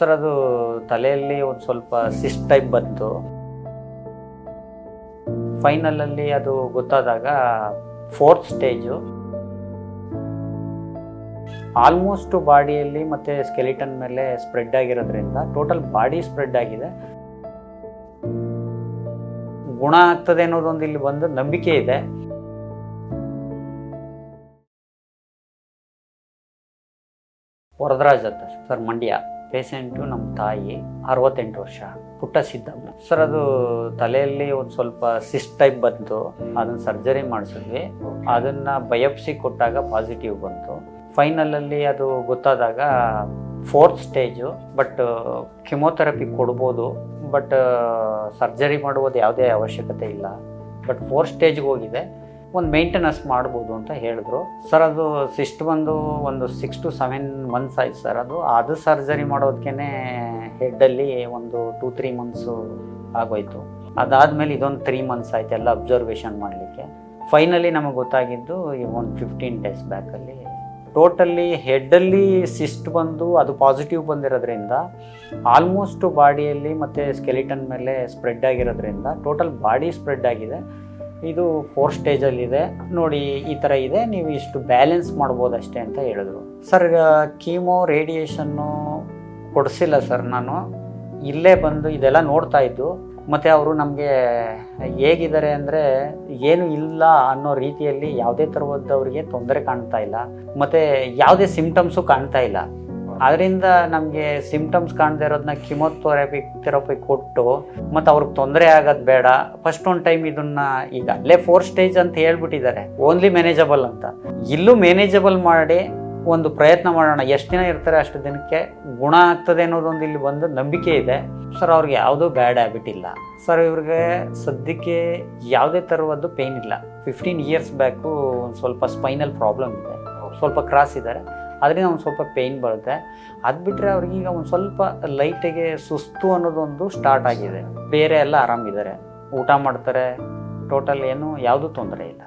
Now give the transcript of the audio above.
Sir ಅದು ತಲೆಯಲ್ಲಿ ಒಂದು ಸ್ವಲ್ಪ ಸಿಸ್ಟ್ ಟೈಪ್ ಬಂತು. ಫೈನಲಲ್ಲಿ ಅದು ಗೊತ್ತಾದಾಗ 4th ಸ್ಟೇಜು. ಆಲ್ಮೋಸ್ಟ್ ಬಾಡಿಯಲ್ಲಿ ಮತ್ತು ಸ್ಕೆಲಿಟನ್ ಮೇಲೆ ಸ್ಪ್ರೆಡ್ ಆಗಿರೋದ್ರಿಂದ ಟೋಟಲ್ ಬಾಡಿ ಸ್ಪ್ರೆಡ್ ಆಗಿದೆ. ಗುಣ ಆಗ್ತದೆ ಅನ್ನೋದೊಂದು ಇಲ್ಲಿ ಬಂದು ನಂಬಿಕೆ ಇದೆ. ವರದರಾಜ್ ಅಂತ ಸರ್, ಮಂಡ್ಯ. ಪೇಷೆಂಟು ನಮ್ಮ ತಾಯಿ, 68 ವರ್ಷ, ಪುಟ್ಟ ಸಿದ್ದಮ್ಮ. ಸರ್ ಅದು ತಲೆಯಲ್ಲಿ ಒಂದು ಸ್ವಲ್ಪ ಸಿಸ್ಟ್ ಟೈಪ್ ಬಂತು. ಅದನ್ನ ಸರ್ಜರಿ ಮಾಡಿಸಿದ್ವಿ. ಅದನ್ನ ಬಯೋಪ್ಸಿ ಕೊಟ್ಟಾಗ ಪಾಸಿಟಿವ್ ಬಂತು. ಫೈನಲಲ್ಲಿ ಅದು ಗೊತ್ತಾದಾಗ 4th ಸ್ಟೇಜು. ಬಟ್ ಕಿಮೋಥೆರಪಿ ಕೊಡ್ಬೋದು, ಬಟ್ ಸರ್ಜರಿ ಮಾಡುವುದು ಯಾವುದೇ ಅವಶ್ಯಕತೆ ಇಲ್ಲ. ಬಟ್ 4th ಸ್ಟೇಜ್ಗೆ ಹೋಗಿದೆ, ಒಂದು ಮೇಂಟೆನೆನ್ಸ್ ಮಾಡ್ಬೋದು ಅಂತ ಹೇಳಿದ್ರು. ಸರ್ ಅದು ಸಿಸ್ಟ್ ಬಂದು ಒಂದು 6 to 7 months ಆಯ್ತು ಸರ್. ಅದು ಸರ್ಜರಿ ಮಾಡೋದಕ್ಕೆ ಹೆಡ್ಡಲ್ಲಿ ಒಂದು 2-3 months ಆಗೋಯ್ತು. ಅದಾದಮೇಲೆ ಇದೊಂದು 3 months ಆಯ್ತು ಎಲ್ಲ ಅಬ್ಸರ್ವೇಷನ್ ಮಾಡಲಿಕ್ಕೆ. ಫೈನಲಿ ನಮಗೆ ಗೊತ್ತಾಗಿದ್ದು ಒಂದು 15 days ಬ್ಯಾಕಲ್ಲಿ. ಟೋಟಲಿ ಹೆಡ್ಡಲ್ಲಿ ಸಿಸ್ಟ್ ಬಂದು ಅದು ಪಾಸಿಟಿವ್ ಬಂದಿರೋದ್ರಿಂದ ಆಲ್ಮೋಸ್ಟ್ ಬಾಡಿಯಲ್ಲಿ ಮತ್ತು ಸ್ಕೆಲಿಟನ್ ಮೇಲೆ ಸ್ಪ್ರೆಡ್ ಆಗಿರೋದ್ರಿಂದ ಟೋಟಲ್ ಬಾಡಿ ಸ್ಪ್ರೆಡ್ ಆಗಿದೆ. ಇದು 4th ಸ್ಟೇಜಲ್ಲಿದೆ ನೋಡಿ, ಈ ಥರ ಇದೆ, ನೀವು ಇಷ್ಟು ಬ್ಯಾಲೆನ್ಸ್ ಮಾಡ್ಬೋದು ಅಷ್ಟೇ ಅಂತ ಹೇಳಿದ್ರು. ಸರ್ ಕೀಮೋ ರೇಡಿಯೇಷನ್ನು ಕೊಡಿಸಿಲ್ಲ ಸರ್. ನಾನು ಇಲ್ಲೇ ಬಂದು ಇದೆಲ್ಲ ನೋಡ್ತಾ ಇದ್ದು. ಮತ್ತು ಅವರು ನಮಗೆ ಹೇಗಿದ್ದಾರೆ ಅಂದರೆ ಏನು ಇಲ್ಲ ಅನ್ನೋ ರೀತಿಯಲ್ಲಿ ಯಾವುದೇ ಥರದವರಿಗೆ ತೊಂದರೆ ಕಾಣ್ತಾ ಇಲ್ಲ, ಮತ್ತು ಯಾವುದೇ ಸಿಮ್ಟಮ್ಸು ಕಾಣ್ತಾ ಇಲ್ಲ. ಅದರಿಂದ ನಮಗೆ ಸಿಮ್ಟಮ್ಸ್ ಕಾಣದೇ ಇರೋದನ್ನ ಕಿಮೋಥೆರಪಿ ಕೊಟ್ಟು ಮತ್ತು ಅವ್ರಿಗೆ ತೊಂದರೆ ಆಗೋದು ಬೇಡ. ಫಸ್ಟ್ ಒಂದು ಟೈಮ್ ಇದನ್ನ ಈಗ ಅಲ್ಲೇ 4th ಸ್ಟೇಜ್ ಅಂತ ಹೇಳ್ಬಿಟ್ಟಿದ್ದಾರೆ, ಓನ್ಲಿ ಮ್ಯಾನೇಜಬಲ್ ಅಂತ. ಇಲ್ಲೂ ಮ್ಯಾನೇಜಬಲ್ ಮಾಡಿ ಒಂದು ಪ್ರಯತ್ನ ಮಾಡೋಣ. ಎಷ್ಟು ದಿನ ಇರ್ತಾರೆ ಅಷ್ಟು ದಿನಕ್ಕೆ ಗುಣ ಆಗ್ತದೆ ಅನ್ನೋದೊಂದು ಇಲ್ಲಿ ಬಂದು ನಂಬಿಕೆ ಇದೆ. ಸರ್ ಅವ್ರಿಗೆ ಯಾವುದೂ ಬ್ಯಾಡ್ ಹ್ಯಾಬಿಟ್ ಇಲ್ಲ ಸರ್. ಇವ್ರಿಗೆ ಸದ್ಯಕ್ಕೆ ಯಾವುದೇ ಥರದ್ದು ಪೇಯ್ನ್ ಇಲ್ಲ. 15 years ಬ್ಯಾಕು ಒಂದು ಸ್ವಲ್ಪ ಸ್ಪೈನಲ್ ಪ್ರಾಬ್ಲಮ್ ಇದೆ, ಸ್ವಲ್ಪ ಕ್ರಾಸ್ ಇದ್ದಾರೆ, ಅದರಿಂದ ಒಂದು ಸ್ವಲ್ಪ ಪೇಯ್ನ್ ಬರುತ್ತೆ. ಅದು ಬಿಟ್ಟರೆ ಅವ್ರಿಗೀಗ ಒಂದು ಸ್ವಲ್ಪ ಲೈಟಿಗೆ ಸುಸ್ತು ಅನ್ನೋದೊಂದು ಸ್ಟಾರ್ಟ್ ಆಗಿದೆ. ಬೇರೆ ಎಲ್ಲ ಆರಾಮಿದ್ದಾರೆ, ಊಟ ಮಾಡ್ತಾರೆ, ಟೋಟಲ್ ಏನು ಯಾವುದೂ ತೊಂದರೆ ಇಲ್ಲ.